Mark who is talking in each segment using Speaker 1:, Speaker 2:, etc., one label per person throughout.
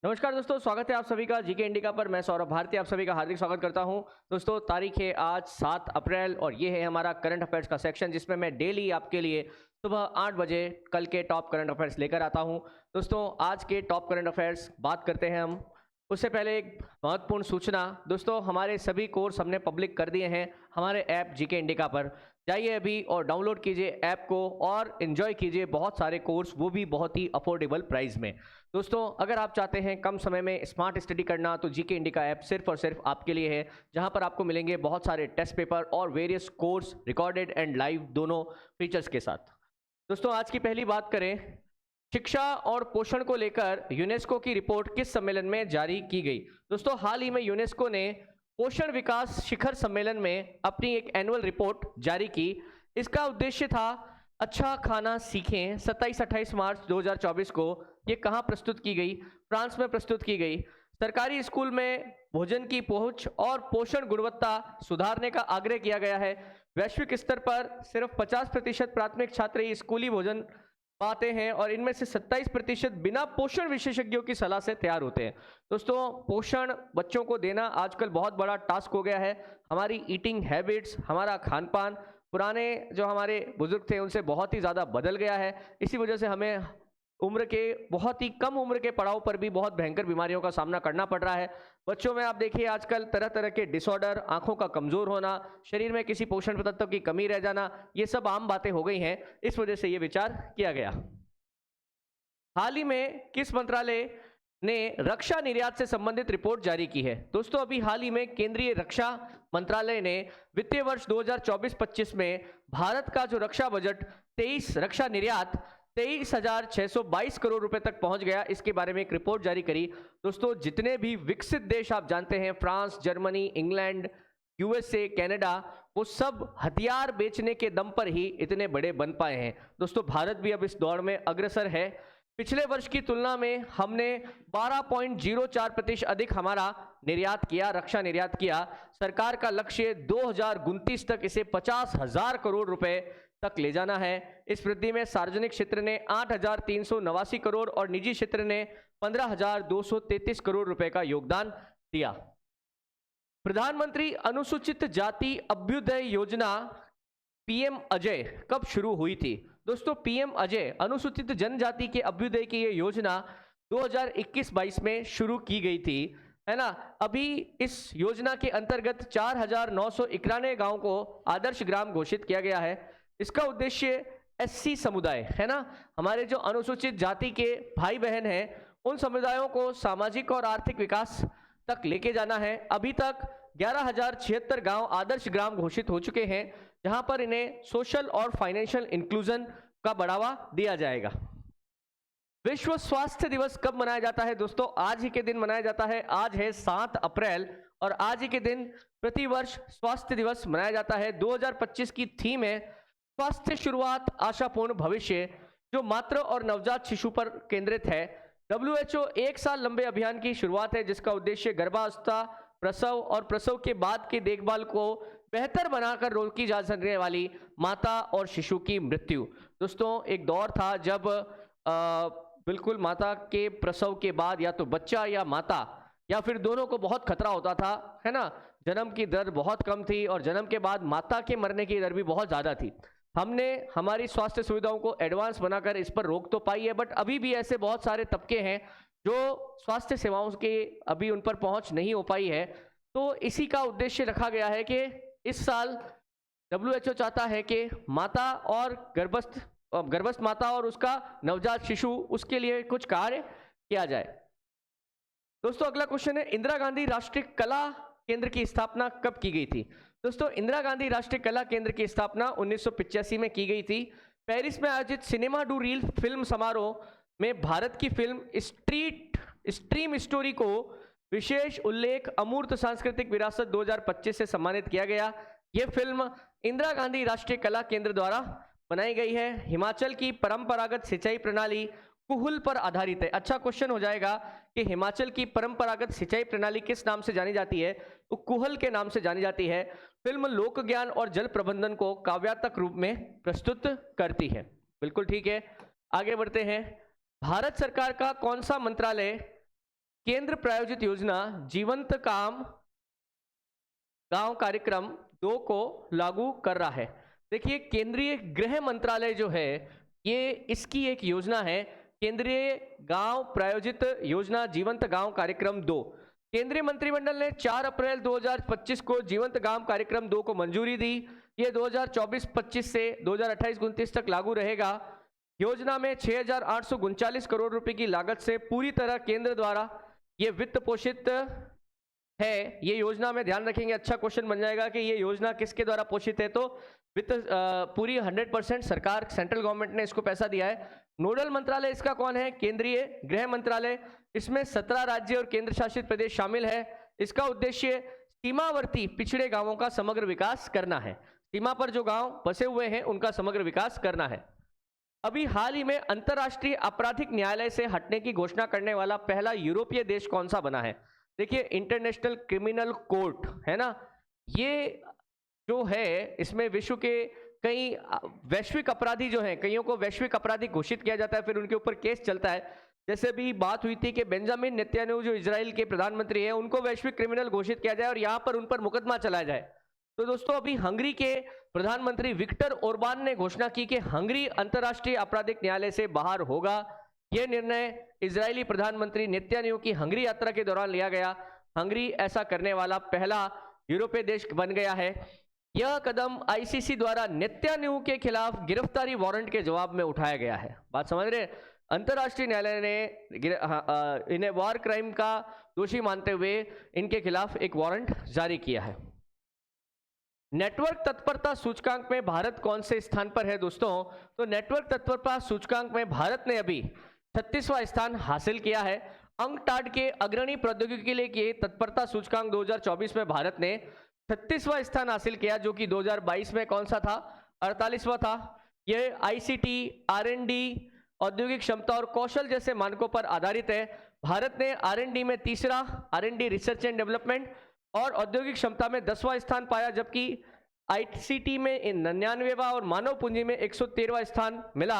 Speaker 1: नमस्कार दोस्तों, स्वागत है आप सभी का जीके इंडिका पर। मैं सौरभ भारती आप सभी का हार्दिक स्वागत करता हूं। दोस्तों, तारीख है आज 7 अप्रैल और ये है हमारा करंट अफेयर्स का सेक्शन, जिसमें मैं डेली आपके लिए सुबह 8 बजे कल के टॉप करंट अफेयर्स लेकर आता हूं। दोस्तों, आज के टॉप करंट अफेयर्स बात करते हैं हम। उससे पहले एक महत्वपूर्ण सूचना, दोस्तों हमारे सभी कोर्स हमने पब्लिक कर दिए हैं हमारे ऐप जीके इंडिका पर। जाइए अभी और डाउनलोड कीजिए ऐप को और एंजॉय कीजिए बहुत सारे कोर्स, वो भी बहुत ही अफोर्डेबल प्राइस में। दोस्तों, अगर आप चाहते हैं कम समय में स्मार्ट स्टडी करना तो जीके इंडिका ऐप सिर्फ और सिर्फ आपके लिए है, जहां पर आपको मिलेंगे बहुत सारे टेस्ट पेपर और various course recorded and live दोनों फीचर्स के साथ। दोस्तों, आज की पहली बात करें, शिक्षा और पोषण को लेकर यूनेस्को की रिपोर्ट किस सम्मेलन में जारी की गई। दोस्तों, हाल ही में यूनेस्को ने पोषण विकास शिखर सम्मेलन में अपनी एक एनुअल रिपोर्ट जारी की। इसका उद्देश्य था अच्छा खाना सीखें। 27-28 मार्च 2024 को ये कहाँ प्रस्तुत की गई? फ्रांस में प्रस्तुत की गई। सरकारी स्कूल में भोजन की पहुंच और पोषण गुणवत्ता सुधारने का आग्रह किया गया है। वैश्विक स्तर पर सिर्फ 50% प्राथमिक छात्र ही स्कूली भोजन पाते हैं और इनमें से 27% बिना पोषण विशेषज्ञों की सलाह से तैयार होते हैं। दोस्तों, पोषण बच्चों को देना आजकल बहुत बड़ा टास्क हो गया है। हमारी ईटिंग हैबिट्स, हमारा खान पान पुराने जो हमारे बुजुर्ग थे उनसे बहुत ही ज़्यादा बदल गया है। इसी वजह से हमें उम्र के बहुत ही कम उम्र के पड़ाव पर भी बहुत भयंकर बीमारियों का सामना करना पड़ रहा है। बच्चों में आप देखिए आजकल तरह तरह के डिसऑर्डर, आंखों का कमजोर होना, शरीर में किसी पोषण तत्व की कमी रह जाना, ये सब आम बातें हो गई हैं। इस वजह से ये विचार किया गया। हाल ही में किस मंत्रालय ने रक्षा निर्यात से संबंधित रिपोर्ट जारी की है? दोस्तों, अभी हाल ही में केंद्रीय रक्षा मंत्रालय ने वित्तीय वर्ष 2024-25 में भारत का जो रक्षा बजट 23 रक्षा निर्यात 23,622 करोड़ रुपए तक पहुंच गया, इसके बारे में एक रिपोर्ट जारी करी। दोस्तों, जितने भी विकसित देश आप जानते हैं, France, Germany, England, USA, Canada, वो सब हथियार बेचने के दम पर ही इतने बड़े बन पाए हैं। दोस्तों, भारत भी अब इस दौड़ में अग्रसर है। पिछले वर्ष की तुलना में हमने 12.04% अधिक हमारा निर्यात किया, रक्षा निर्यात किया। सरकार का लक्ष्य 2029 तक इसे 50,000 करोड़ रुपए तक ले जाना है। इस वृद्धि में सार्वजनिक क्षेत्र ने 8,389 करोड़ और निजी क्षेत्र ने 15,233 करोड़ रुपए का योगदान दिया। प्रधानमंत्री अनुसूचित जाति अभ्युदय योजना पीएम अजय कब शुरू हुई थी? दोस्तों, पीएम अजय अनुसूचित जनजाति के अभ्युदय की ये योजना 2021-22 में शुरू की गई थी, है ना। अभी इस योजना के अंतर्गत 4,991 गांव को आदर्श ग्राम घोषित किया गया है। इसका उद्देश्य एससी समुदाय, है ना, हमारे जो अनुसूचित जाति के भाई बहन हैं, उन समुदायों को सामाजिक और आर्थिक विकास तक लेके जाना है। अभी तक 11,076 गांव आदर्श ग्राम घोषित हो चुके हैं, जहां पर इन्हें सोशल और फाइनेंशियल इंक्लूजन का बढ़ावा दिया जाएगा। विश्व स्वास्थ्य दिवस कब मनाया जाता है? दोस्तों, आज ही के दिन मनाया जाता है। आज है 7 अप्रैल और आज ही के दिन प्रतिवर्ष स्वास्थ्य दिवस मनाया जाता है। 2025 की थीम है स्वास्थ्य शुरुआत आशापूर्ण भविष्य, जो मातृ और नवजात शिशु पर केंद्रित है। WHO 1 साल लंबे अभियान की शुरुआत है, जिसका उद्देश्य गर्भावस्था, प्रसव और प्रसव के बाद की देखभाल को बेहतर बनाकर रोकी जा सकने वाली माता और शिशु की मृत्यु। दोस्तों, एक दौर था जब बिल्कुल माता के प्रसव के बाद या तो बच्चा या माता या फिर दोनों को बहुत खतरा होता था, है ना। जन्म की दर बहुत कम थी और जन्म के बाद माता के मरने की दर भी बहुत ज़्यादा थी। हमने हमारी स्वास्थ्य सुविधाओं को एडवांस बनाकर इस पर रोक तो पाई है, बट अभी भी ऐसे बहुत सारे तबके हैं जो स्वास्थ्य सेवाओं के अभी उन पर पहुंच नहीं हो पाई है। तो इसी का उद्देश्य रखा गया है कि इस साल WHO चाहता है कि माता और गर्भस्थ माता और उसका नवजात शिशु, उसके लिए कुछ कार्य किया जाए। दोस्तों, अगला क्वेश्चन है, इंदिरा गांधी राष्ट्रीय कला केंद्र की स्थापना कब की गई थी? दोस्तों, इंदिरा गांधी राष्ट्रीय कला केंद्र की स्थापना 1985 में की गई थी। पेरिस में आयोजित सिनेमा डू रील फिल्म समारोह में भारत की फिल्म स्ट्रीम स्टोरी को विशेष उल्लेख अमूर्त सांस्कृतिक विरासत 2025 से सम्मानित किया गया। यह फिल्म इंदिरा गांधी राष्ट्रीय कला केंद्र द्वारा बनाई गई है। हिमाचल की परंपरागत सिंचाई प्रणाली कुहुल पर आधारित है। अच्छा क्वेश्चन हो जाएगा कि हिमाचल की परंपरागत सिंचाई प्रणाली किस नाम से जानी जाती है? तो कुहल के नाम से जानी जाती है। फिल्म लोक ज्ञान और जल प्रबंधन को काव्यात्मक रूप में प्रस्तुत करती है। बिल्कुल ठीक है, आगे बढ़ते हैं। भारत सरकार का कौन सा मंत्रालय केंद्र प्रायोजित योजना जीवंत गांव कार्यक्रम 2 को लागू कर रहा है। देखिए, केंद्रीय गृह मंत्रालय जो है, ये इसकी एक योजना है, केंद्रीय गांव प्रायोजित योजना जीवंत गांव कार्यक्रम 2। केंद्रीय मंत्रिमंडल ने 4 अप्रैल 2025 को जीवंत गांव कार्यक्रम 2 को मंजूरी दी। ये 2024-25 से 2028-29 तक लागू रहेगा। योजना में 6,839 करोड़ रुपए की लागत से पूरी तरह केंद्र द्वारा ये वित्त पोषित है। ये योजना में ध्यान रखेंगे, अच्छा क्वेश्चन बन जाएगा कि ये योजना किसके द्वारा पोषित है, तो वित्त पूरी 100% सरकार, सेंट्रल गवर्नमेंट ने इसको पैसा दिया है। नोडल मंत्रालय इसका कौन है? केंद्रीय गृह मंत्रालय। इसमें 17 राज्य और केंद्र शासित प्रदेश शामिल है। इसका उद्देश्य सीमावर्ती पिछड़े गांवों का समग्र विकास करना है। सीमा पर जो गांव बसे हुए हैं उनका समग्र विकास करना है। अभी हाल ही में अंतरराष्ट्रीय आपराधिक न्यायालय से हटने की घोषणा करने वाला पहला यूरोपीय देश कौन सा बना है? देखिए, इंटरनेशनल क्रिमिनल कोर्ट है ना, ये जो है इसमें विश्व के कई वैश्विक अपराधी जो हैं, कईयों को वैश्विक अपराधी घोषित किया जाता है, फिर उनके ऊपर केस चलता है। जैसे भी बात हुई थी कि बेंजामिन नेतन्याहू जो इजराइल के प्रधानमंत्री हैं, उनको वैश्विक क्रिमिनल घोषित किया जाए और यहाँ पर उन पर मुकदमा चलाया जाए। तो दोस्तों, अभी हंगरी के प्रधानमंत्री विक्टर ओरबान ने घोषणा की कि हंगरी अंतरराष्ट्रीय आपराधिक न्यायालय से बाहर होगा। यह निर्णय इजरायली प्रधानमंत्री नेतन्याहू की हंगरी यात्रा के दौरान लिया गया। हंगरी ऐसा करने वाला पहला यूरोपीय देश बन गया है। यह कदम आईसीसी द्वारा नेतन्याहू के खिलाफ गिरफ्तारी वारंट के जवाब में उठाया गया है। बात समझ रहे? अंतरराष्ट्रीय न्यायालय ने इन्हें वॉर क्राइम का दोषी मानते हुए इनके खिलाफ एक वारंट जारी किया है। नेटवर्क तत्परता सूचकांक में भारत कौन से स्थान पर है दोस्तों? तो नेटवर्क तत्परता सूचकांक में भारत ने अभी 36वां स्थान हासिल किया है। अंकटाड के अग्रणी प्रौद्योगिकी के तत्परता सूचकांक 2024 में भारत ने 36वां स्थान हासिल किया, जो कि 2022 में कौन सा था? 48वां था। यह आईसीटी, आरएनडी, औद्योगिक क्षमता और कौशल जैसे मानकों पर आधारित है। भारत ने आरएनडी में तीसरा, आरएनडी रिसर्च एंड डेवलपमेंट, और औद्योगिक क्षमता में 10वां स्थान पाया, जबकि आईसीटी में 99वां और मानव पूंजी में 113वां स्थान मिला।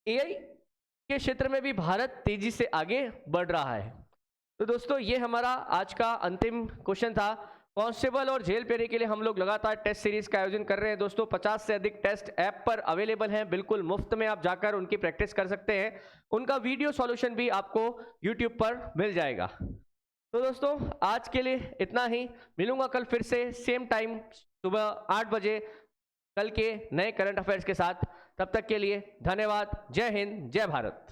Speaker 1: एआई के क्षेत्र में भी भारत तेजी से आगे बढ़ रहा है। तो दोस्तों, ये हमारा आज का अंतिम क्वेश्चन था। कांस्टेबल और जेल पेरी के लिए हम लोग लगातार टेस्ट सीरीज का आयोजन कर रहे हैं दोस्तों। 50 से अधिक टेस्ट ऐप पर अवेलेबल हैं, बिल्कुल मुफ्त में आप जाकर उनकी प्रैक्टिस कर सकते हैं। उनका वीडियो सॉल्यूशन भी आपको यूट्यूब पर मिल जाएगा। तो दोस्तों, आज के लिए इतना ही। मिलूंगा कल फिर से सेम टाइम सुबह 8 बजे कल के नए करंट अफेयर्स के साथ। तब तक के लिए धन्यवाद। जय हिंद, जय भारत।